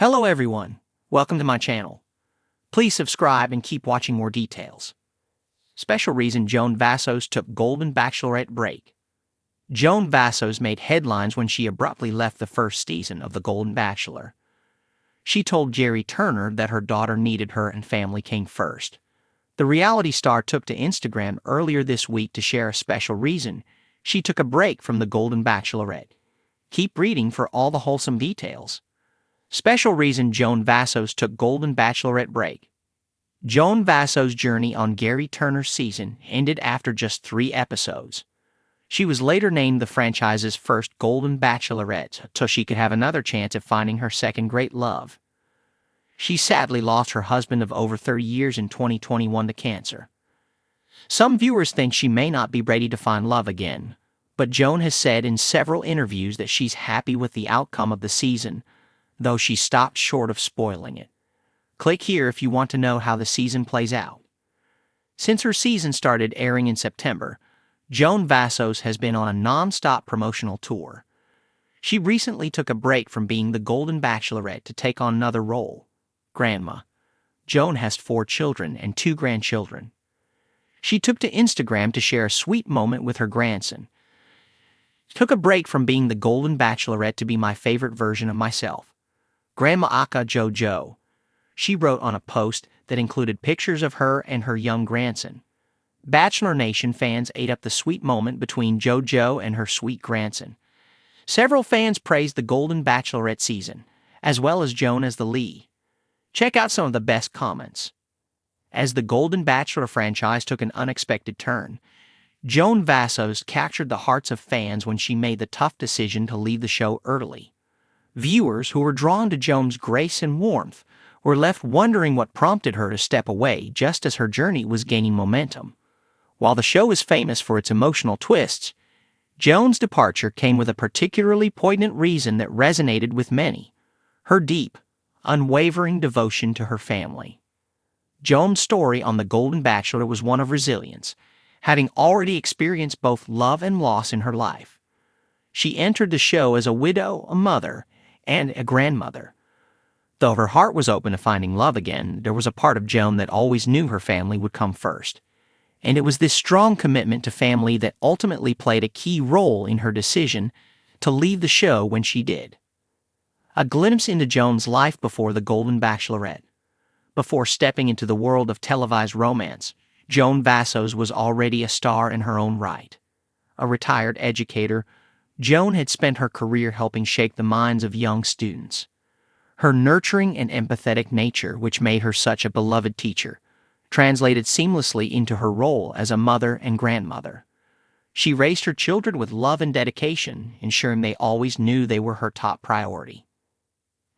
Hello everyone, welcome to my channel. Please subscribe and keep watching more details. Special reason Joan Vassos took Golden Bachelorette break. Joan Vassos made headlines when she abruptly left the first season of The Golden Bachelor. She told Jerry Turner that her daughter needed her and family came first. The reality star took to Instagram earlier this week to share a special reason she took a break from The Golden Bachelorette. Keep reading for all the wholesome details. Special reason Joan Vassos took Golden Bachelorette break. Joan Vassos' journey on Gary Turner's season ended after just 3 episodes. She was later named the franchise's first Golden Bachelorette so she could have another chance at finding her second great love. She sadly lost her husband of over 30 years in 2021 to cancer. Some viewers think she may not be ready to find love again, but Joan has said in several interviews that she's happy with the outcome of the season, though she stopped short of spoiling it. Click here if you want to know how the season plays out. Since her season started airing in September, Joan Vassos has been on a non-stop promotional tour. She recently took a break from being the Golden Bachelorette to take on another role, grandma. Joan has 4 children and 2 grandchildren. She took to Instagram to share a sweet moment with her grandson. Took a break from being the Golden Bachelorette to be my favorite version of myself. Grandma Aka Jojo. She wrote on a post that included pictures of her and her young grandson. Bachelor Nation fans ate up the sweet moment between JoJo and her sweet grandson. Several fans praised the Golden Bachelorette season, as well as Joan as the lead. Check out some of the best comments. As the Golden Bachelor franchise took an unexpected turn, Joan Vassos captured the hearts of fans when she made the tough decision to leave the show early. Viewers who were drawn to Joan's grace and warmth were left wondering what prompted her to step away just as her journey was gaining momentum. While the show is famous for its emotional twists, Joan's departure came with a particularly poignant reason that resonated with many: her deep, unwavering devotion to her family. Joan's story on The Golden Bachelor was one of resilience, having already experienced both love and loss in her life. She entered the show as a widow, a mother, and a grandmother. Though her heart was open to finding love again, there was a part of Joan that always knew her family would come first. And it was this strong commitment to family that ultimately played a key role in her decision to leave the show when she did. A glimpse into Joan's life before The Golden Bachelorette. Before stepping into the world of televised romance, Joan Vassos was already a star in her own right. A retired educator, Joan had spent her career helping shape the minds of young students. Her nurturing and empathetic nature, which made her such a beloved teacher, translated seamlessly into her role as a mother and grandmother. She raised her children with love and dedication, ensuring they always knew they were her top priority.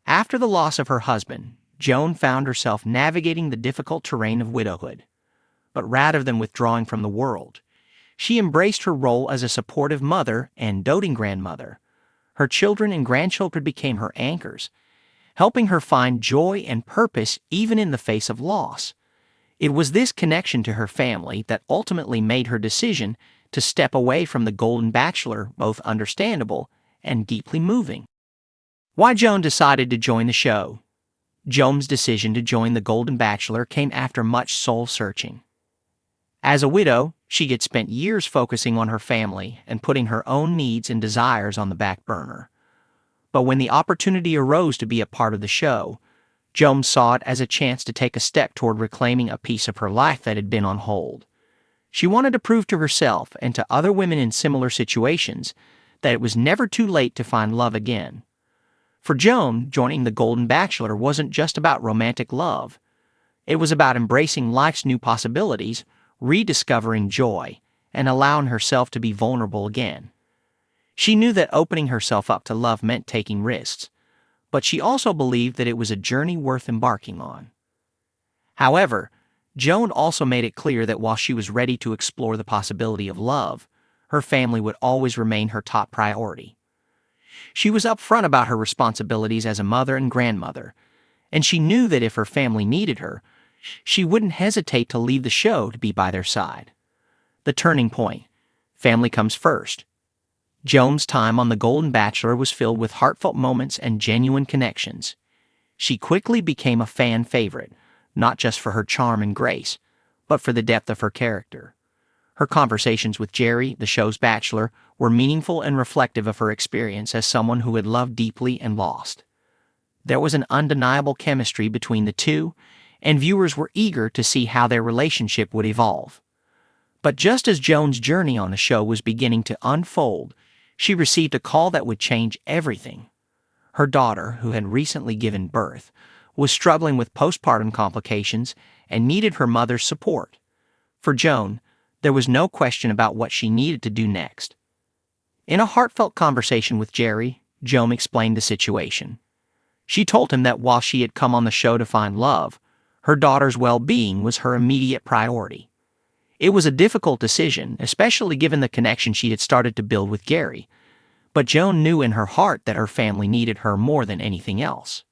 After the loss of her husband, Joan found herself navigating the difficult terrain of widowhood. But rather than withdrawing from the world, she embraced her role as a supportive mother and doting grandmother. Her children and grandchildren became her anchors, helping her find joy and purpose even in the face of loss. It was this connection to her family that ultimately made her decision to step away from The Golden Bachelor both understandable and deeply moving. Why Joan decided to join the show. Joan's decision to join The Golden Bachelor came after much soul-searching. As a widow, she had spent years focusing on her family and putting her own needs and desires on the back burner. But when the opportunity arose to be a part of the show, Joan saw it as a chance to take a step toward reclaiming a piece of her life that had been on hold. She wanted to prove to herself and to other women in similar situations that it was never too late to find love again. For Joan, joining The Golden Bachelor wasn't just about romantic love. It was about embracing life's new possibilities, rediscovering joy, and allowing herself to be vulnerable again. She knew that opening herself up to love meant taking risks, but she also believed that it was a journey worth embarking on. However, Joan also made it clear that while she was ready to explore the possibility of love, her family would always remain her top priority. She was upfront about her responsibilities as a mother and grandmother, and she knew that if her family needed her, she wouldn't hesitate to leave the show to be by their side. The turning point. Family comes first. Joan's time on The Golden Bachelor was filled with heartfelt moments and genuine connections. She quickly became a fan favorite, not just for her charm and grace, but for the depth of her character. Her conversations with Jerry, the show's bachelor, were meaningful and reflective of her experience as someone who had loved deeply and lost. There was an undeniable chemistry between the two, and viewers were eager to see how their relationship would evolve. But just as Joan's journey on the show was beginning to unfold, she received a call that would change everything. Her daughter, who had recently given birth, was struggling with postpartum complications and needed her mother's support. For Joan, there was no question about what she needed to do next. In a heartfelt conversation with Jerry, Joan explained the situation. She told him that while she had come on the show to find love, her daughter's well-being was her immediate priority. It was a difficult decision, especially given the connection she had started to build with Gary, but Joan knew in her heart that her family needed her more than anything else.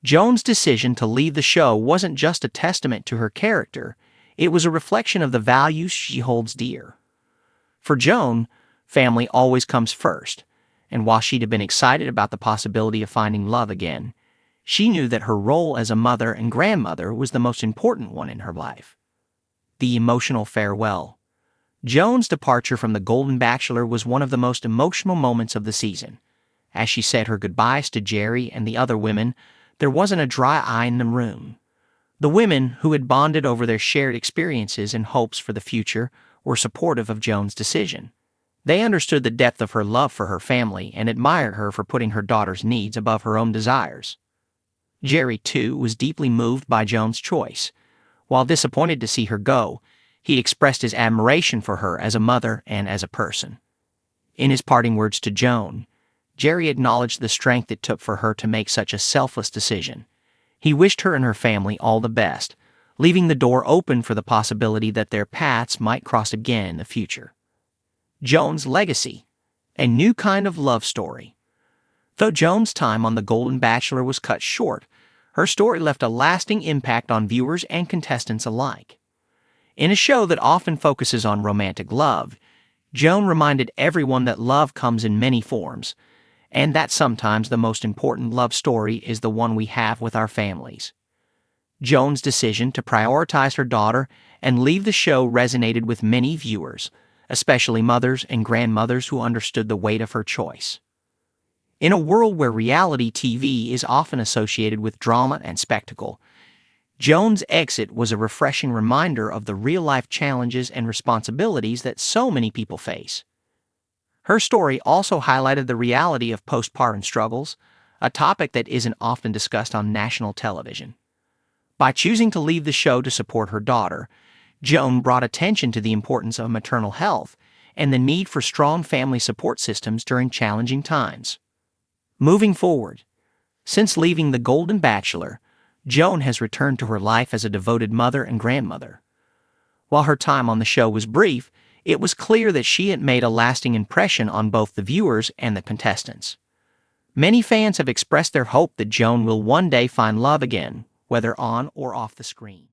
Joan's decision to leave the show wasn't just a testament to her character, it was a reflection of the values she holds dear. For Joan, family always comes first, and while she'd have been excited about the possibility of finding love again, she knew that her role as a mother and grandmother was the most important one in her life. The emotional farewell. Joan's departure from The Golden Bachelor was one of the most emotional moments of the season. As she said her goodbyes to Jerry and the other women, there wasn't a dry eye in the room. The women, who had bonded over their shared experiences and hopes for the future, were supportive of Joan's decision. They understood the depth of her love for her family and admired her for putting her daughter's needs above her own desires. Jerry, too, was deeply moved by Joan's choice. While disappointed to see her go, he expressed his admiration for her as a mother and as a person. In his parting words to Joan, Jerry acknowledged the strength it took for her to make such a selfless decision. He wished her and her family all the best, leaving the door open for the possibility that their paths might cross again in the future. Joan's legacy, a new kind of love story. Though Joan's time on The Golden Bachelor was cut short, her story left a lasting impact on viewers and contestants alike. In a show that often focuses on romantic love, Joan reminded everyone that love comes in many forms, and that sometimes the most important love story is the one we have with our families. Joan's decision to prioritize her daughter and leave the show resonated with many viewers, especially mothers and grandmothers who understood the weight of her choice. In a world where reality TV is often associated with drama and spectacle, Joan's exit was a refreshing reminder of the real-life challenges and responsibilities that so many people face. Her story also highlighted the reality of postpartum struggles, a topic that isn't often discussed on national television. By choosing to leave the show to support her daughter, Joan brought attention to the importance of maternal health and the need for strong family support systems during challenging times. Moving forward, since leaving The Golden Bachelor, Joan has returned to her life as a devoted mother and grandmother. While her time on the show was brief, it was clear that she had made a lasting impression on both the viewers and the contestants. Many fans have expressed their hope that Joan will one day find love again, whether on or off the screen.